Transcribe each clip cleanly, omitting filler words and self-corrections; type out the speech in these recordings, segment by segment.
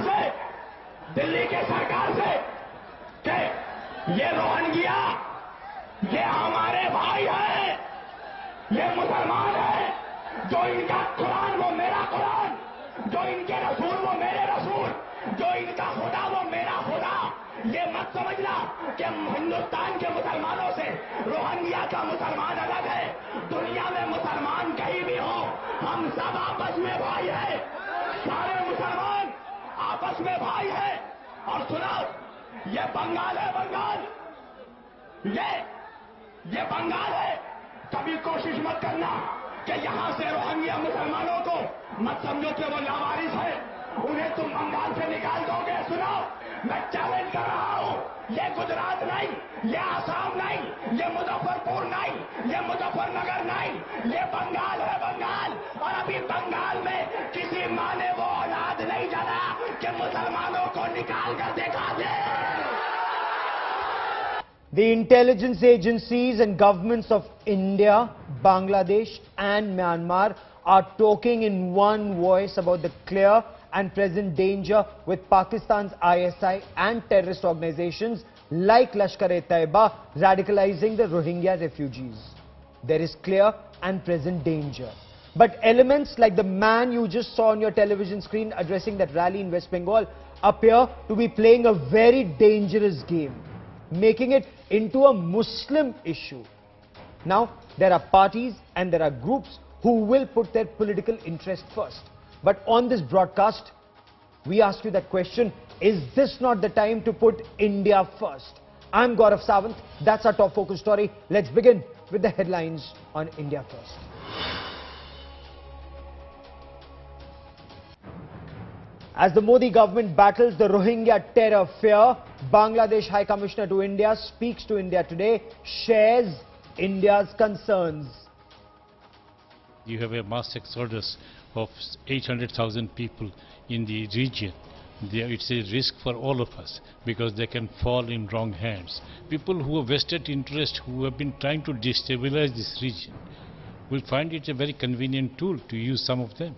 से, दिल्ली के सरकार से कि ये रोहिंग्या, ये हमारे भाई हैं, ये मुसलमान हैं, जो इनका कुरान वो मेरा कुरान, जो इनके रसूल वो मेरे रसूल, जो इनका खुदा वो मेरा खुदा। ये मत समझना कि हिंदुस्तान के मुसलमानों से रोहिंग्या का मुसलमान अलग है। दुनिया में मुसलमान कहीं भी हो, हम सब आपस में भाई हैं। सारे मुसलमान आपस में भाई हैं। और सुनो, ये बंगाल है, बंगाल, ये बंगाल है। कभी कोशिश मत करना कि यहां से रोहिंग्या मुसलमानों को मत समझो कि वो लावारिस है, उन्हें तुम बंगाल से निकाल दोगे। सुनो, मैं चैलेंज कर रहा हूं, ये गुजरात नहीं, ये आसाम नहीं, ये मुजफ्फरपुर नहीं, ये मुजफ्फरनगर नहीं, ये बंगाल है, बंगाल। और अभी बंगाल में किसी मां ने वो औलाद नहीं जला कि मुसलमानों को निकाल कर दिखा दे। The intelligence agencies and governments of India, Bangladesh and Myanmar are talking in one voice about the clear and present danger with Pakistan's ISI and terrorist organizations like Lashkar-e-Taiba radicalizing the Rohingya refugees. There is clear and present danger. But elements like the man you just saw on your television screen addressing that rally in West Bengal appear to be playing a very dangerous game, making it into a Muslim issue. Now, there are parties and there are groups who will put their political interest first. But on this broadcast, we ask you that question, is this not the time to put India first? I'm Gaurav Sawant. That's our top focus story. Let's begin with the headlines on India First. As the Modi government battles the Rohingya terror fear, Bangladesh High Commissioner to India speaks to India today, shares India's concerns. You have a mass exodus of 800,000 people in the region. It's a risk for all of us because they can fall in wrong hands. People who have vested interest, who have been trying to destabilize this region, will find it a very convenient tool to use some of them.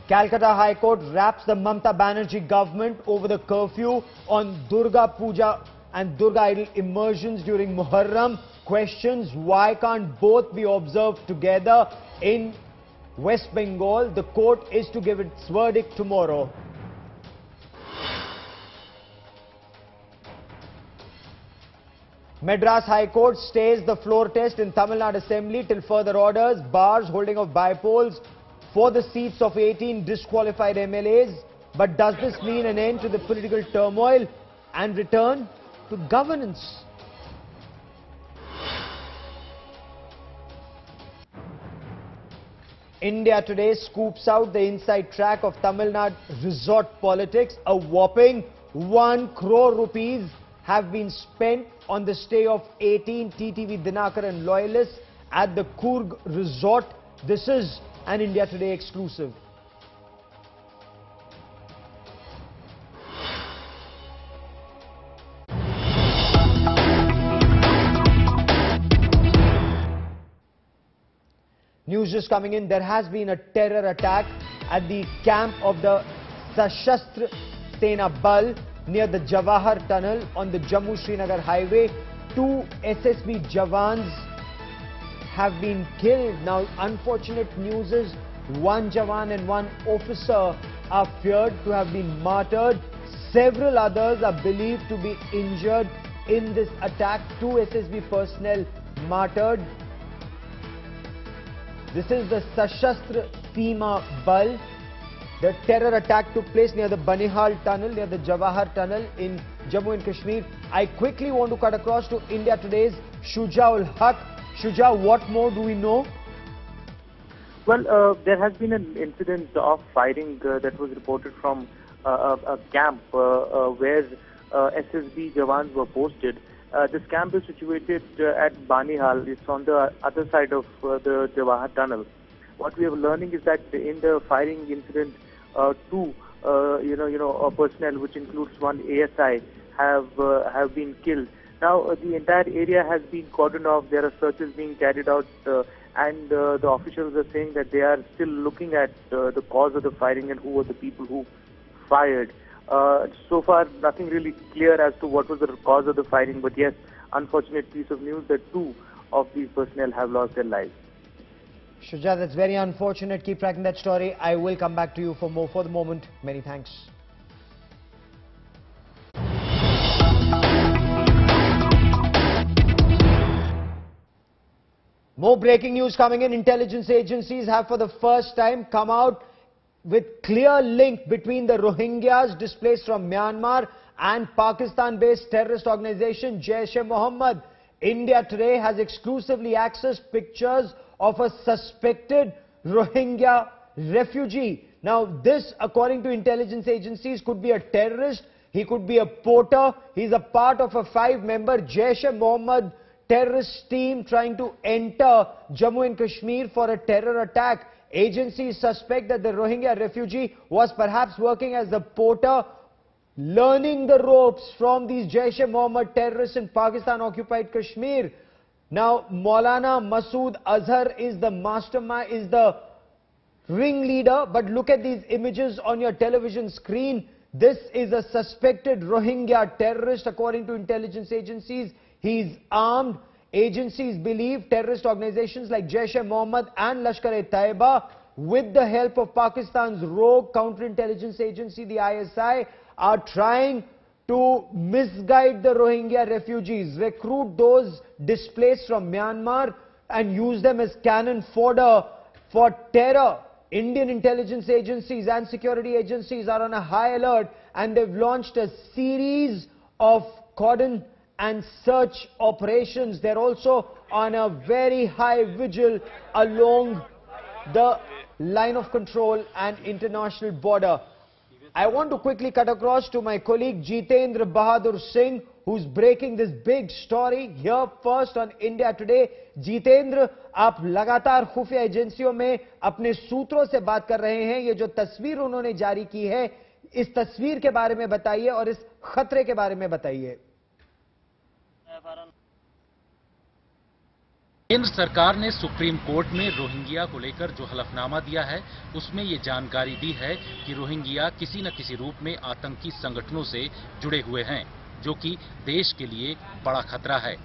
Calcutta High Court wraps the Mamata Banerjee government over the curfew on Durga Puja and Durga idol immersions during Muharram. Questions why can't both be observed together in West Bengal. The court is to give its verdict tomorrow. Madras High Court stays the floor test in Tamil Nadu Assembly till further orders. Bars holding of bypolls for the seats of 18 disqualified MLAs. But does this mean an end to the political turmoil and return to governance? India Today scoops out the inside track of Tamil Nadu resort politics. A whopping 1 crore rupees have been spent on the stay of 18 TTV Dinakaran loyalists at the Coorg resort. This is an India Today exclusive. News just coming in, there has been a terror attack at the camp of the Sashastra Sena Bal near the Jawahar Tunnel on the Jammu-Srinagar highway. 2 SSB Jawans have been killed. Now, unfortunate news is 1 Jawan and 1 officer are feared to have been martyred. Several others are believed to be injured in this attack. 2 SSB personnel martyred. This is the Sashastra Seema Bal. The terror attack took place near the Banihal Tunnel, near the Jawahar Tunnel in Jammu and Kashmir. I quickly want to cut across to India Today's Shuja ul Haq. Shuja, what more do we know? Well, there has been an incident of firing that was reported from a camp where SSB Jawans were posted. This camp is situated at Banihal. It's on the other side of the Jawahar Tunnel. What we are learning is that in the firing incident, 2 personnel, which includes 1 ASI, have been killed. Now the entire area has been cordoned off. There are searches being carried out and the officials are saying that they are still looking at the cause of the firing and who were the people who fired. So far, nothing really clear as to what was the cause of the firing, but yes, unfortunate piece of news that 2 of these personnel have lost their lives. Shuja, that's very unfortunate. Keep tracking that story. I will come back to you for more. For the moment, many thanks. More breaking news coming in. Intelligence agencies have for the first time come out with clear link between the Rohingyas displaced from Myanmar and Pakistan-based terrorist organization Jaish-e-Mohammed. India today has exclusively accessed pictures of a suspected Rohingya refugee. Now this, according to intelligence agencies, could be a terrorist, he could be a porter, he's a part of a 5-member Jaish-e-Mohammed terrorist team trying to enter Jammu and Kashmir for a terror attack. Agencies suspect that the Rohingya refugee was perhaps working as the porter, learning the ropes from these Jaish-e-Mohammed terrorists in Pakistan-occupied Kashmir. Now, Maulana Masood Azhar is the mastermind, is the ringleader, but look at these images on your television screen. This is a suspected Rohingya terrorist, according to intelligence agencies. He's armed. Agencies believe terrorist organizations like Jaish-e-Mohammed and Lashkar-e-Taiba, with the help of Pakistan's rogue counterintelligence agency, the ISI, are trying to misguide the Rohingya refugees, recruit those displaced from Myanmar and use them as cannon fodder for terror. Indian intelligence agencies and security agencies are on a high alert, and they've launched a series of cordon and search operations. They're also on a very high vigil along the line of control and international border. I want to quickly cut across to my colleague Jitendra Bahadur Singh, who's breaking this big story here first on India Today. Jitendra, आप लगातार खुफिया एजेंसियों में अपने सूत्रों से बात कर रहे हैं. ये जो तस्वीर उन्होंने जारी की है, इस तस्वीर के बारे में बताइए और इस खतरे के बारे में बताइए. केंद्र सरकार ने सुप्रीम कोर्ट में रोहिंग्या को लेकर जो हलफनामा दिया है, उसमें ये जानकारी दी है कि रोहिंग्या किसी न किसी रूप में आतंकी संगठनों से जुड़े हुए हैं, जो कि देश के लिए बड़ा खतरा है.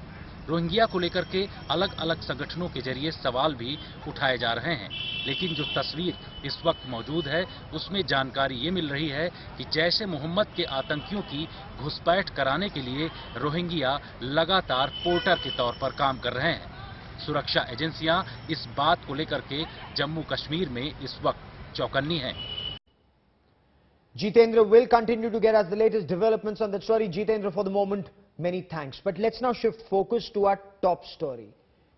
रोहिंग्या को लेकर के अलग अलग संगठनों के जरिए सवाल भी उठाए जा रहे हैं, लेकिन जो तस्वीर इस वक्त मौजूद है, उसमें जानकारी ये मिल रही है कि जैश-ए-मोहम्मद के आतंकियों की घुसपैठ कराने के लिए रोहिंग्या लगातार पोर्टर के तौर पर काम कर रहे हैं. सुरक्षा एजेंसियां इस बात को लेकर के जम्मू कश्मीर में इस वक्त चौकन्नी हैं. Jitendra will continue to get us the latest developments on that story. Jitendra, for the moment, many thanks. But let's now shift focus to our top story.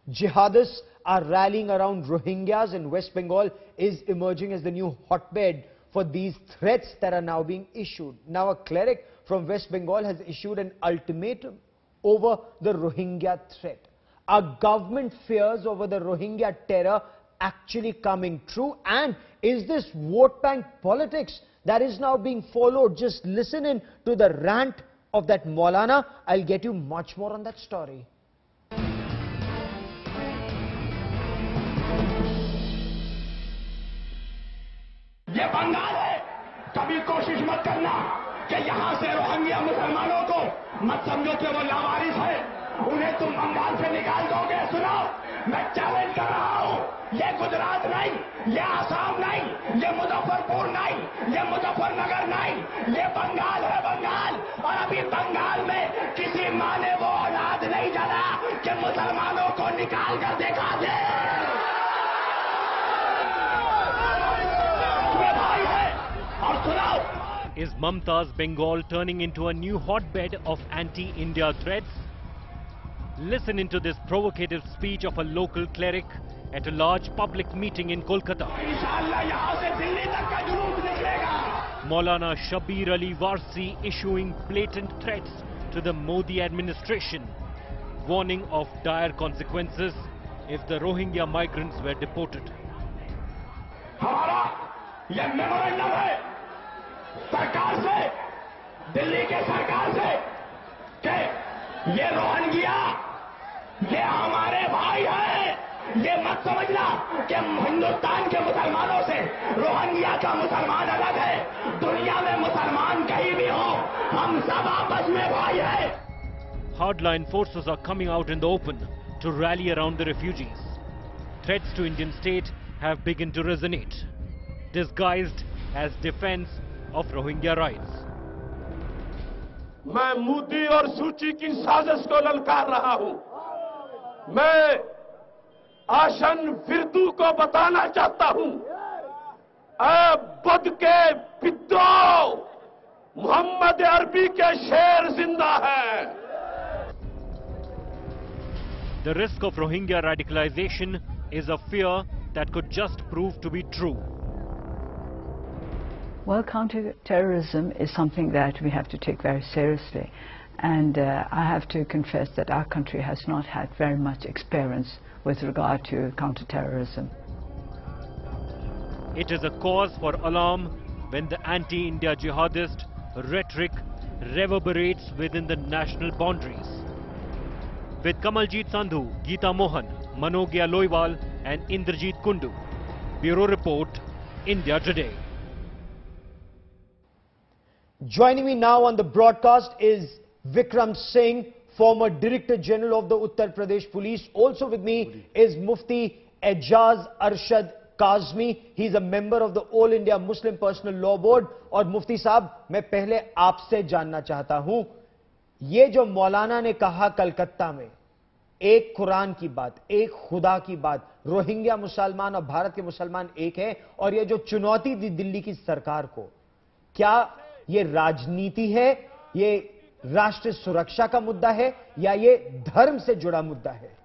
Jihadists are rallying around Rohingyas in West Bengal is emerging as the new hotbed for these threats that are now being issued. Now a cleric from West Bengal has issued an ultimatum over the Rohingya threat. Are government fears over the Rohingya terror actually coming true? And is this vote bank politics that is now being followed? Just listen in to the rant of that Maulana. I'll get you much more on that story. ये बंगाल है, कभी कोशिश मत करना कि यहाँ से Rohingya मुसलमानों को मत समझो कि वो लावारिस है, उन्हें तुम बंगाल से निकाल दोगे. सुनो, मैं चैलेंज कर रहा हूँ, ये गुजरात नहीं, ये आसाम नहीं, ये मुजफ्फरपुर नहीं, ये मुजफ्फरनगर नहीं, ये बंगाल है, बंगाल. और अभी बंगाल में किसी माँ ने वो औलाद नहीं जला कि मुसलमानों को निकाल कर दिखा दे. भाई है और सुनाओ. Is Mamta's Bengal turning into a new hotbed of anti-India threats? Listen into this provocative speech of a local cleric at a large public meeting in Kolkata. Maulana Shabir Ali Warsi issuing blatant threats to the Modi administration, warning of dire consequences if the Rohingya migrants were deported. ये memorandum है सरकार से, दिल्ली के सरकार से, कि ये Rohingya, ये हमारे भाई हैं, ये मत समझना कि हिंदुस्तान के मुसलमानों से रोहिंग्या का मुसलमान अलग है। दुनिया में मुसलमान कहीं भी हो, हम सब आपस में भाई हैं। Hardline forces are coming out in the open to rally around the refugees. Threats to Indian state have begun to resonate, disguised as defense of Rohingya rights. मैं मोदी और सूची की साजिश को ललकार रहा हूं। मैं आशन फिरदू को बताना चाहता हूं, बुद्ध के विद्रोह, मोहम्मद अरबी के शेर जिंदा है। The risk of Rohingya radicalization is a fear that could just prove to be true. Well, counter-terrorism is something that we have to take very seriously, and I have to confess that our country has not had very much experience with regard to counter-terrorism. It is a cause for alarm when the anti-India jihadist rhetoric reverberates within the national boundaries. With Kamaljeet Sandhu, Geeta Mohan, Manogya Loiwal and Indrajit Kundu. Bureau Report, India Today. Joining me now on the broadcast is Vikram Singh, former Director General of the Uttar Pradesh Police. Also with me is Mufti Ejaz Arshad Kazmi. He's a member of the All India Muslim Personal Law Board. और मुफ्ती साहब, मैं पहले आपसे जानना चाहता हूं, ये जो मौलाना ने कहा कलकत्ता में, एक कुरान की बात, एक खुदा की बात, रोहिंग्या मुसलमान और भारत के मुसलमान एक है, और ये जो चुनौती दी दिल्ली की सरकार को, क्या ये राजनीति है, ये राष्ट्र सुरक्षा का मुद्दा है, या ये धर्म से जुड़ा मुद्दा है?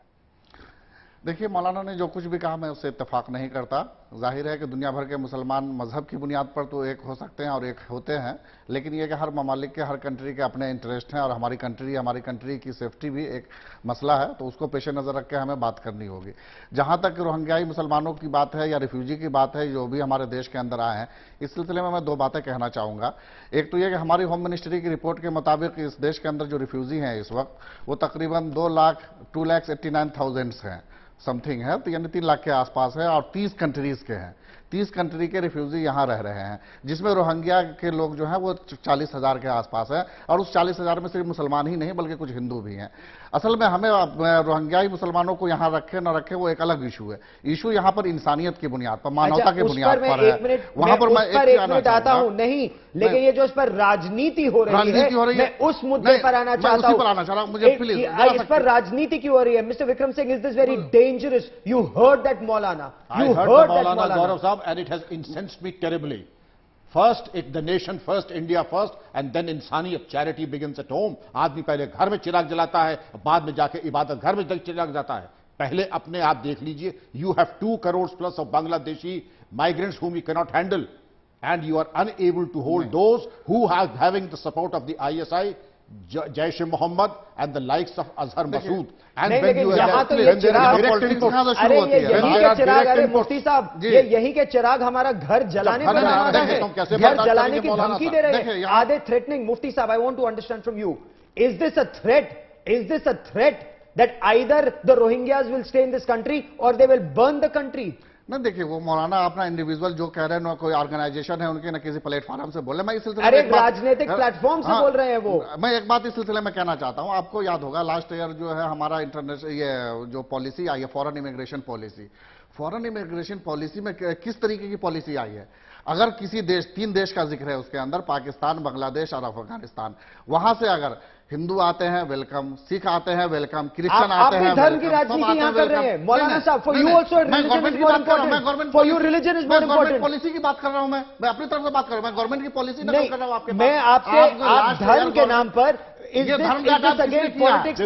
देखिए, मौलाना ने जो कुछ भी कहा मैं उससे इत्तेफाक नहीं करता। जाहिर है कि दुनिया भर के मुसलमान मजहब की बुनियाद पर तो एक हो सकते हैं और एक होते हैं, लेकिन यह कि हर ममालिक के, हर कंट्री के अपने इंटरेस्ट हैं, और हमारी कंट्री की सेफ्टी भी एक मसला है, तो उसको पेश नज़र रख के हमें बात करनी होगी। जहां तक रोहिंग्याई मुसलमानों की बात है या रिफ्यूजी की बात है जो भी हमारे देश के अंदर आए हैं, इस सिलसिले में मैं दो बातें कहना चाहूँगा। एक तो यह कि हमारी होम मिनिस्ट्री की रिपोर्ट के मुताबिक इस देश के अंदर जो रिफ्यूजी हैं इस वक्त, वो तकरीबन 2,89,000 हैं, समथिंग है, तो यानी 3 लाख के आसपास है, और 30 कंट्रीज के हैं। 30 कंट्री के रिफ्यूजी यहां रह रहे हैं, जिसमें रोहिंग्या के लोग जो हैं वो 40,000 के आसपास है, और उस 40,000 में सिर्फ मुसलमान ही नहीं बल्कि कुछ हिंदू भी हैं। असल में हमें रोहिंग्याई मुसलमानों को यहां रखे न रखे वो एक अलग इशू है। इशू यहां पर इंसानियत की बुनियाद पर, मानवता की बुनियाद पर है। वहां पर मैं एक मिनट आता हूं, नहीं, लेकिन ये जो इस पर राजनीति हो रही है, मैं उस मुद्दे पर आना चाहता हूं। मुझे प्लीज, इस पर राजनीति क्यों हो रही है? Mister Vikram Singh, is this very dangerous? You heard that Maulana, you heard that मौलाना गौरव साहब, and it has incensed me terribly. First, the nation first, India first, and then इंसानियत, charity begins at home. आदमी पहले घर में चिराग जलाता है, बाद में जाके इबादत घर में चिराग जाता है। पहले अपने आप देख लीजिए, you have 2 crores plus of Bangladeshi migrants whom you cannot handle, and you are unable to hold those who are having the support of the ISI, Jaish-e-Mohammed and the likes of Azhar Masood. And when you have मुफ्ती साहब, ये यही के चिराग हमारा घर जलाने पर घर जलाने की धमकी दे रहे हैं, आर दे थ्रेटनिंग? मुफ्ती साहब, I want to understand from you, is this a threat? Is this a threat that either the Rohingyas will stay in this country or they will burn the country? नहीं, देखिए, वो मौलाना अपना individual जो कह रहे हैं, ना कोई ऑर्गेनाइजेशन है उनके, ना किसी प्लेटफॉर्म से बोल रहे हैं। मैं इस सिलसिले में राजनीतिक प्लेटफॉर्म से बोल रहे हैं वो। मैं एक बात इस सिलसिले में कहना चाहता हूं, आपको याद होगा लास्ट ईयर जो है हमारा इंटरनेशनल ये जो पॉलिसी आई है, फॉरेन इमिग्रेशन पॉलिसी में किस तरीके की पॉलिसी आई है? अगर किसी देश, 3 देश का जिक्र है उसके अंदर, पाकिस्तान, बांग्लादेश और अफगानिस्तान, वहां से अगर हिंदू आते हैं वेलकम, सिख आते हैं वेलकम, क्रिश्चियन आते हैं, धर्म की राजनीति यहां कर रहे हैं मौलाना साहब। For you also religion is more important, for you religion is more important. Policy की बात कर रहा हूं, मैं अपनी तरफ से बात कर रहा हूं, मैं गवर्नमेंट की पॉलिसी नहीं कर रहा हूं आपके पास। मैं आपसे आप धर्म के नाम पर ये धर्म का politics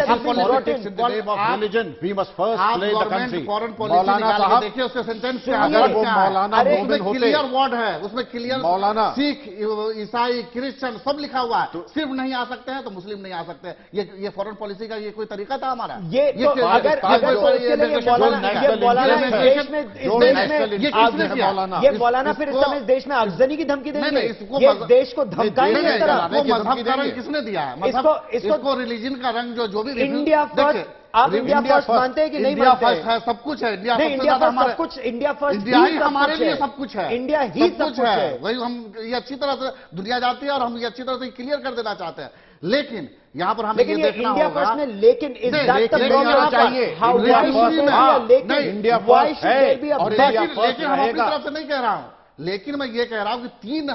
in the name of religion, we must first play the country. मौलाना साहब देखिए उसके सेंटेंस में, अगर वो मौलाना क्लियर वर्ड है, उसमें क्लियर मौलाना सिख, ईसाई, क्रिश्चियन सब लिखा हुआ है, सिर्फ नहीं आ सकते हैं तो मुस्लिम नहीं आ सकते हैं। ये फॉरेन पॉलिसी का ये कोई तरीका था हमारा? ये मौलाना फिर इस समय इस देश में आगजनी की धमकी देंगे? ये देश को धमकाएंगे इस तरह? वो मजहब का रंग किसने दिया है? इसको रिलीजन का रंग जो भी इंडिया फर्स्ट, आप इंडिया फर्स्ट मानते हैं कि नहीं मानते? इंडिया फर्स्ट है, सब कुछ है। इंडिया फर्स्ट सब कुछ, इंडिया फर्स्ट इंडिया ही हमारे लिए सब कुछ है। इंडिया ही सब कुछ है। वही हम ये अच्छी तरह से दुनिया जाती है और हम ये अच्छी तरह से क्लियर कर देना चाहते हैं। लेकिन यहाँ पर हमें ये देखना होगा, इंडिया फर्स्ट में लेकिन इस इंडिया फर्स्ट है और लेकिन हम अपनी तरफ से नहीं कह रहा हूं, लेकिन मैं ये कह रहा हूं कि 3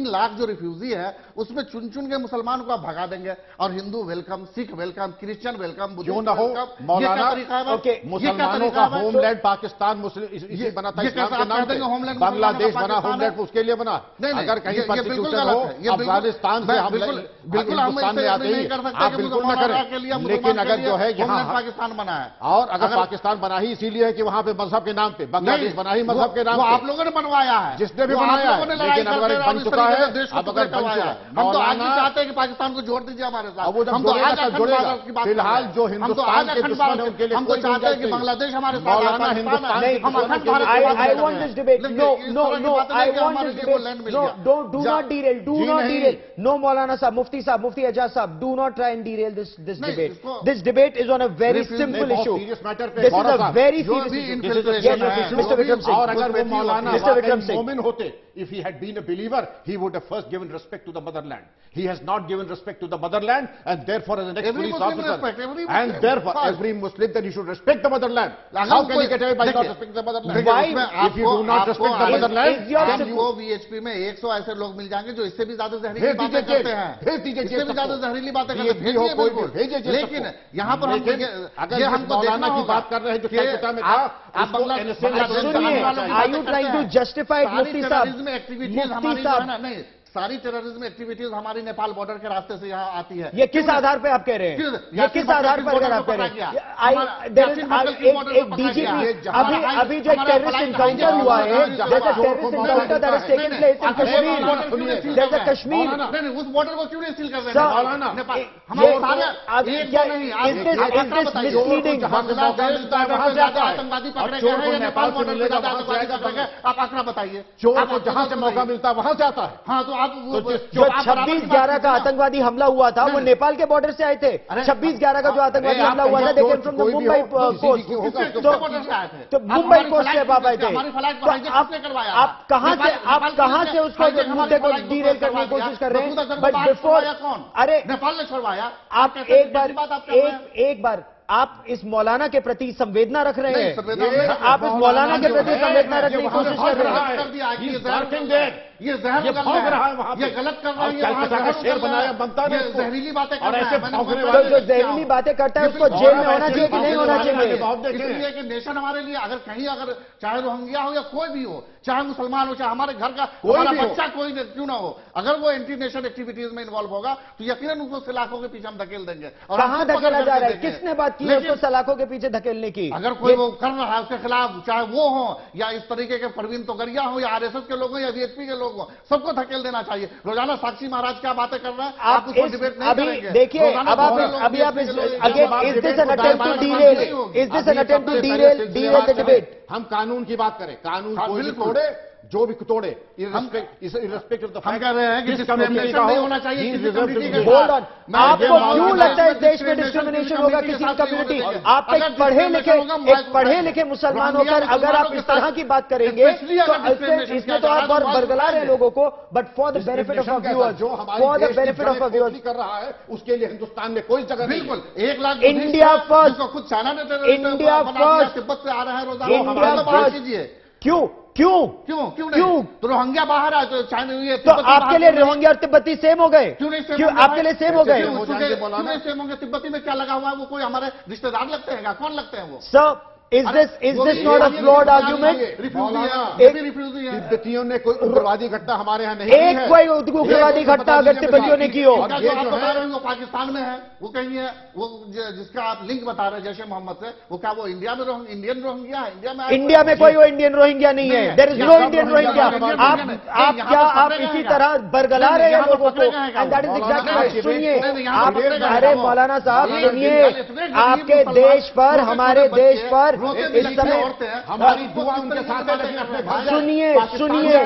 लाख जो रिफ्यूजी है उसमें चुन चुन के मुसलमान को आप भगा देंगे और Hindu welcome, Sikh welcome, Christian welcome, क्यों ना हो मौलाना, मुसलमानों का होमलैंड पाकिस्तान मुस्लिम इसी बना था, इस्लाम के नाम पे बांग्लादेश बना, होमलैंड उसके लिए बना। अगर कहीं परसिक्यूशन हो अफगानिस्तान से बिल्कुल हिंदुस्तान में आते ही आप बिल्कुल ना करें, लेकिन अगर जो है यहाँ पाकिस्तान बना है और अगर पाकिस्तान बना ही इसीलिए है कि वहां पे मजहब के नाम पे, बांग्लादेश बना ही मजहब के नाम पे, आप लोगों ने बनवाया है, जिसने भी बनाया है, लेकिन अगर बन चुका है, अब अगर बन चुका है, हम तो आज भी चाहते हैं कि पाकिस्तान को जोड़ दीजिए हमारे साथ। हम तो आज जुड़ेगा, फिलहाल जो हिंदुस्तान के दुश्मन है उनके लिए हम तो चाहते हैं कि बांग्लादेश हमारे साथ, Hindustan I want this debate. No, I want this debate. No, do not derail. No, Maulana Sahab, Mufti Ejaz Sahab, do not try and derail this debate. This debate is on a very simple issue. This is a very serious issue. Mr. Vikram Singh. और अगर वो मौलाना मोमिन होते, if he had been a believer, he would have first given respect to the motherland. He has not given respect to the motherland, and therefore as an ex-police officer, and therefore every Muslim, then he should respect the motherland. How can he get away by not respecting the motherland? Why? If you do not respect the motherland, then you VHP में 100 ऐसे लोग मिल जाएंगे जो इससे भी ज्यादा जहरीली बातें करते हैं, इससे भी ज्यादा जहरीली बातें करते हैं। लेकिन यहाँ पर अगर हम मौलाना की बात कर रहे हैं जो कलकत्ता में था, आप Are you trying to justify it, Mufti Sahab? Activities हमारी जो है ना, नहीं सारी टेररिज्म एक्टिविटीज हमारी नेपाल बॉर्डर के रास्ते से यहाँ आती है। ये किस आधार पे आप कह रहे हैं? ये किस आधार पर अगर आप कह रहे हैं? एक डीजीपी अभी जो टेररिस्ट इनकाउंटर हुआ है, जैसे terrorist encounter that has taken place in Kashmir, जैसे कश्मीर, उस बॉर्डर को क्यों नहीं सील कर देना? हमारे मिसलीडिंग आतंकवादी पकड़े गए हैं, नेपाल बॉर्डर पे आप आंकड़ा बताइए, जहां से मौका मिलता है वहां जाता है। हाँ तो आप जो 26/11 का आतंकवादी हमला हुआ था वो नेपाल के बॉर्डर से आए थे। 26/11 का जो आतंकवादी हमला हुआ था, देखिए फ्रॉम द मुंबई कोस्ट, तो मुंबई कोस्ट से आप आए थे। आप कहां से उसको मुद्दे को डीरेल करने की कोशिश कर रहे हैं? बट बिफोर, अरे नेपाल ने छुड़वाया। आप एक बार आप इस मौलाना के प्रति संवेदना रख रहे हैं, आप इस मौलाना के प्रति संवेदना रखने की कोशिश कर रहे हैं। ये जहर भौंक रहा है वहां, ये गलत कर रहा है, ये शेर बनाया बनता है, जहरीली बातें और ऐसे जो जहरीली बातें करता है उसको जेल में होना चाहिए कि नहीं होना चाहिए? इसलिए कि नेशन हमारे लिए अगर कहीं, अगर चाहे रोहिंग्या हो या कोई भी हो, चाहे मुसलमान हो, चाहे हमारे घर का हमारा बच्चा कोई क्यों ना हो, अगर वो एंटी नेशन एक्टिविटीज में इन्वॉल्व होगा तो यकीनन उसको सलाखों के पीछे हम धकेल देंगे। और कहां धकेला जा रहा है? किसने बात की है उसको सलाखों के पीछे धकेलने की? अगर कोई वो कर रहा है उसके खिलाफ, चाहे वो हो या इस तरीके के परवीन तोगरिया हो या आरएसएस के लोग हो या वीएचपी के लोग हो, सबको धकेल देना चाहिए। रोजाना साक्षी महाराज क्या बातें कर रहे हैं, आप उस पर डिबेट नहीं करेंगे। देखिए अब अभी आप is this an attempt to derail, is this an attempt to derail the debate? हम कानून की बात करें, कानून कोई भी तोड़े, जो भी तोड़े, इररेस्पेक्टिव ऑफ द हम कह रहे हैं कि डिस्क्रिमिनेशन नहीं होना चाहिए। होल्ड ऑन, आपको क्यों लगता है इस देश में डिस्क्रिमिनेशन होगा किसी कम्युनिटी? आप एक पढ़े लिखे मुसलमान होकर अगर आप इस तरह की बात करेंगे तो इसमें तो आप और बरगला रहे लोगों को। But for the benefit of viewers, for the benefit of viewers कर रहा है, उसके लिए हिंदुस्तान में कोई जगह नहीं। बिल्कुल 1 लाख इंडिया फर्स्ट, खुद चाइना ने इंडिया फर्स्ट, तिब्बत से आ रहे हैं रोजाना, इंडिया फर्स्ट कीजिए। क्यों तो रोहिंग्या बाहर आए तो चाइना, ये तो आपके लिए रोहिंग्या और तिब्बती सेम हो गए? क्यों नहीं क्यों आपके लिए सेम हो गए? क्यों नहीं सेम होंगे? तिब्बती में क्या लगा हुआ है? वो कोई हमारे रिश्तेदार लगते हैं? कौन लगते हैं वो? Sir, Is this not a flawed argument? तिब्बतियों ने कोई उग्रवादी घटना हमारे यहाँ नहीं है। कोई उग्रवादी घटना अगर तिब्बतियों ने की हो, आप बता रहे हैं वो पाकिस्तान में है, वो कहीं है, वो जिसका आप लिंक बता रहे हैं जैश ए मोहम्मद से, वो क्या वो इंडिया में इंडियन रोहिंग्या है? इंडिया में कोई वो इंडियन रोहिंग्या नहीं है। There is no Indian Rohingya. आप इसी तरह बरगला रहे हैं लोगों को, एंड दैट इज एग्जैक्टली। सुनिए आप, अरे मौलाना साहब सुनिए, आपके देश पर, हमारे देश पर इस समय हमारी दुआ उनके साथ है, लेकिन अपने भाई सुनिए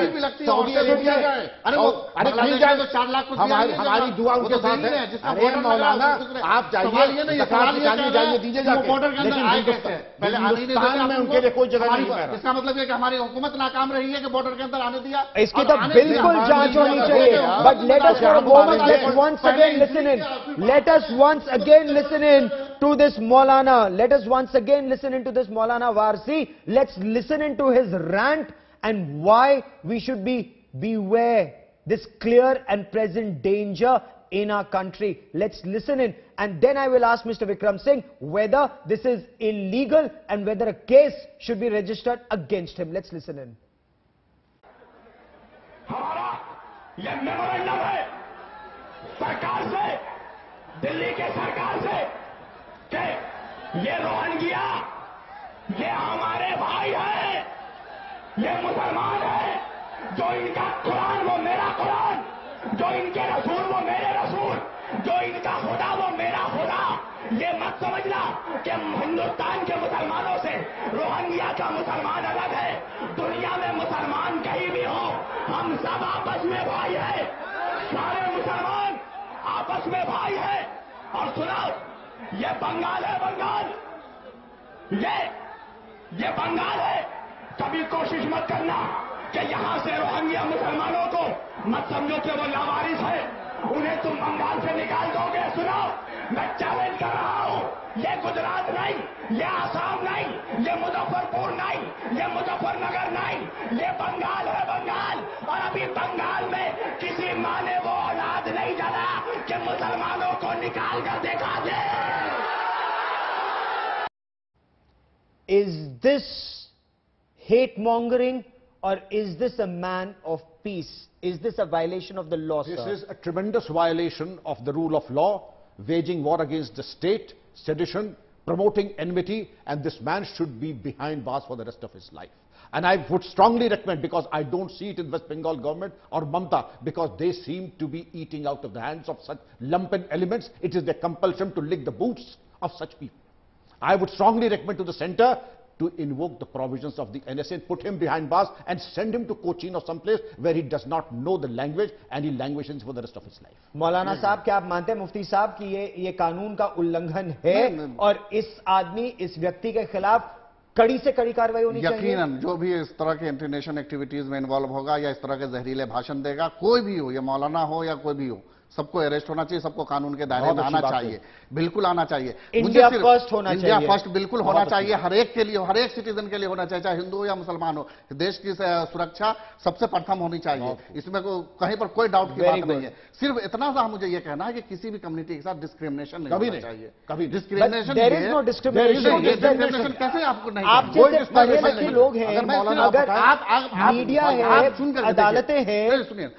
अरे मिल जाए तो 4 लाख हमारी दुआ उनके साथ है। अरे मौलाना आप जाइए दीजिएगा, लेकिन हिंदुस्तान में उनके लिए कोई जगह नहीं है। इसका मतलब है कि हमारी हुकूमत नाकाम रही है कि बॉर्डर के अंदर आने दिया। इसकी तो बिल्कुल जांच होनी चाहिए। But let us once again listen in. Let us once again listen in to this Maulana. Let us once again listen into this Maulana Warsi. Let's listen into his rant and why we should beware this clear and present danger in our country. Let's listen in, and then I will ask Mr. Vikram Singh whether this is illegal and whether a case should be registered against him. Let's listen in. हमारा ये memorandum है सरकार से, दिल्ली के सरकार से, कि ये रोहिंग्या ये हमारे भाई हैं, ये मुसलमान हैं, जो इनका कुरान वो मेरा कुरान, जो इनके रसूल वो मेरे रसूल, जो इनका खुदा वो मेरा खुदा। ये मत समझना कि हिंदुस्तान के मुसलमानों से रोहिंग्या का मुसलमान अलग है। दुनिया में मुसलमान कहीं भी हो, हम सब आपस में भाई हैं, सारे मुसलमान आपस में भाई हैं। और सुनो, ये बंगाल है, बंगाल, ये बंगाल है। कभी कोशिश मत करना कि यहां से रोहिंग्या मुसलमानों को मत समझो कि वो लावारिस है, उन्हें तुम बंगाल से निकाल दोगे। सुनो, मैं चैलेंज कर रहा हूं, ये गुजरात नहीं, ये आसाम नहीं, ये मुजफ्फरपुर नहीं, ये मुजफ्फरनगर नहीं, ये बंगाल है, बंगाल। और अभी बंगाल में किसी माँ ने वो औलाद नहीं डाला कि मुसलमानों को निकाल कर दिखा दे। Is this hate mongering or is this a man of peace? Is this a violation of the law, sir? This is a tremendous violation of the rule of law, waging war against the state, sedition, promoting enmity, and this man should be behind bars for the rest of his life. And I would strongly recommend, because I don't see it in West Bengal government or Mamata, because they seem to be eating out of the hands of such lumpen elements, it is their compulsion to lick the boots of such people. I would strongly recommend to the centre to invoke the provisions of the NSA, put him behind bars and send him to Cochin or someplace where he does not know the language and he languishes for the rest of his life. मौलाना साहब, क्या आप मानते हैं मुफ्ती साहब कि ये कानून का उल्लंघन है और इस आदमी, इस व्यक्ति के खिलाफ कड़ी से कड़ी कार्रवाई होनी चाहिए? यकीनन जो भी इस तरह के इंटरनेशनल एक्टिविटीज में इन्वॉल्व होगा या इस तरह के जहरीले भाषण देगा, कोई भी हो, या मौलाना हो या कोई भी हो, सबको अरेस्ट होना चाहिए, सबको कानून के दायरे में आना चाहिए, बिल्कुल आना चाहिए। इंडिया फर्स्ट होना चाहिए, इंडिया फर्स्ट बिल्कुल होना चाहिए, हर एक के लिए, हर एक सिटीजन के लिए होना चाहिए, चाहे हिंदू हो या मुसलमान हो। देश की सुरक्षा सबसे प्रथम होनी चाहिए, इसमें कहीं पर कोई डाउट की बात नहीं है। सिर्फ इतना सा मुझे यह कहना है कि किसी भी कम्युनिटी के साथ डिस्क्रिमिनेशन नहीं होना चाहिए, कभी डिस्क्रिमिनेशन कैसे आपको नहीं, आप जैसे पढ़े लिखे लोग हैं, अगर मीडिया है, अदालतें हैं,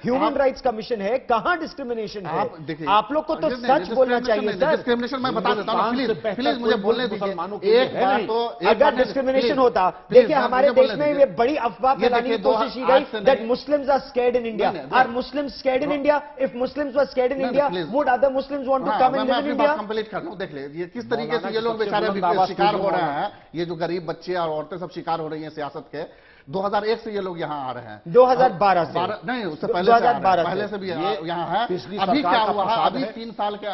ह्यूमन राइट्स कमीशन है, कहां डिस्क्रिमिनेशन? आप लोग को तो सच बोलना चाहिए सर। डिस्क्रिमिनेशन मैं बता देता हूं, प्लीज मुझे बोलने दीजिए। एक बात तो अगर डिस्क्रिमिनेशन होता, देखिए हमारे देश में ये बड़ी अफवाह फैलाने की कोशिश की गई that Muslims are scared in India. Are Muslims scared in India? If Muslims were scared in India, would other Muslims want to come and live in India? Complete कर लूं, देख ले ये किस तरीके से ये लोग बेचारे शिकार हो रहे हैं, ये जो गरीब बच्चे और औरतें सब शिकार हो रही हैं सियासत के। 2001 से ये लोग यहाँ आ रहे हैं, 2012 से नहीं, उससे पहले 2012 पहले से भी यहाँ है। अभी क्या हुआ है, अभी 3 साल के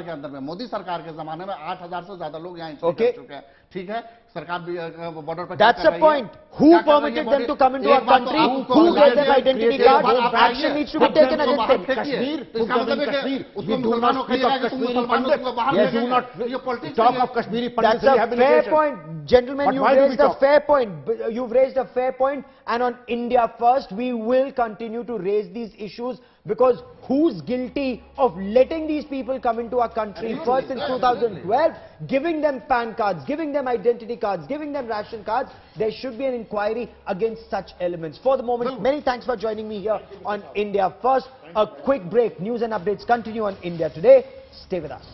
अंदर में मोदी सरकार के जमाने में 8000 से ज्यादा लोग यहाँ कर चुके हैं। ठीक है, सरकार भी बॉर्डर पर। That's the point. Who permitted them to come into our country? Who gave them identity cards? Action needs to be taken against them. Kashmir, इसका मतलब है कि उसको मुसलमानों को Kashmiri pandits. Yes, do not talk of Kashmiri pandits. That's a fair point, gentlemen. You've raised a fair point. You've raised a fair point. And on India First, we will continue to raise these issues, because who's guilty of letting these people come into our country first since 2012, giving them PAN cards, giving them identity cards, giving them ration cards? There should be an inquiry against such elements. For the moment, many thanks for joining me here on India First. A quick break. News and updates continue on India Today. Stay with us.